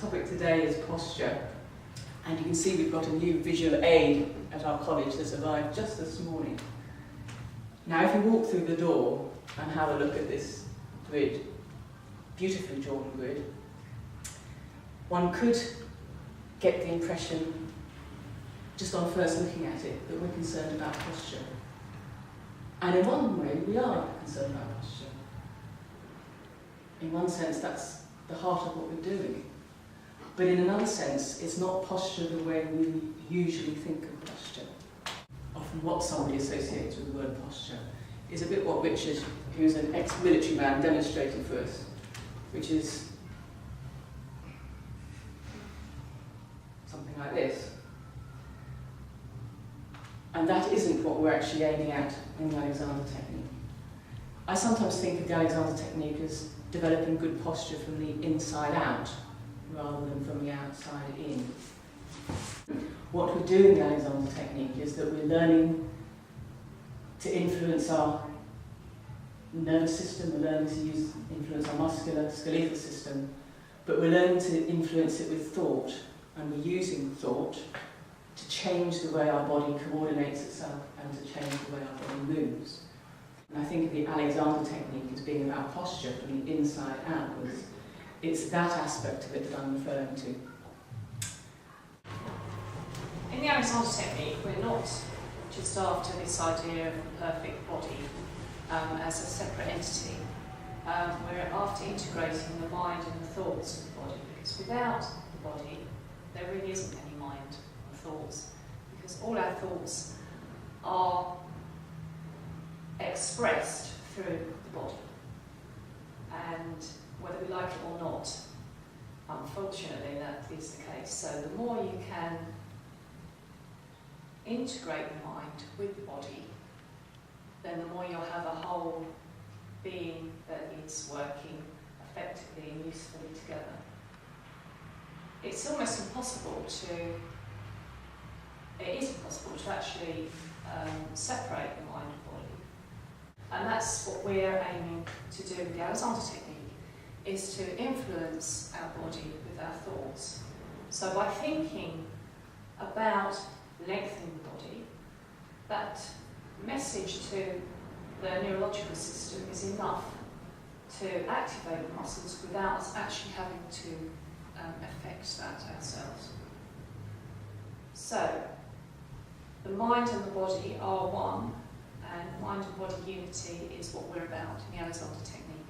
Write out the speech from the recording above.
topic today is posture, and you can see we've got a new visual aid at our college that's arrived just this morning. Now if you walk through the door and have a look at this grid, beautifully drawn grid, one could get the impression, just on first looking at it, that we're concerned about posture. And in one way, we are concerned about posture. In one sense, that's the heart of what we're doing. But in another sense, it's not posture the way we usually think of posture. Often what somebody associates with the word posture is a bit what Richard, who's an ex-military man, demonstrated for us, which is something like this. And that isn't what we're actually aiming at in the Alexander technique. I sometimes think of the Alexander technique as developing good posture from the inside out, rather than from the outside in. What we do in the Alexander technique is that we're learning to influence our nervous system, we're learning to influence our muscular, skeletal system, but we're learning to influence it with thought, and we're using thought to change the way our body coordinates itself and to change the way our body moves. And I think of the Alexander technique as being about posture from the inside outwards. It's that aspect of it that I'm referring to. In the Alexander technique, we're not just after this idea of the perfect body as a separate entity. We're after integrating the mind and the thoughts of the body, because without the body, there really isn't any mind or thoughts, because all our thoughts are expressed through the body. And whether we like it or not, unfortunately that is the case. So the more you can integrate the mind with the body, then the more you'll have a whole being that is working effectively and usefully together. It's almost impossible it is impossible to actually separate the mind and body. And that's what we're aiming to do with the Alexander technique, is to influence our body with our thoughts. So by thinking about lengthening the body, that message to the neurological system is enough to activate the muscles without us actually having to affect that ourselves. So, the mind and the body are one, and mind and body unity is what we're about in the Alexander technique.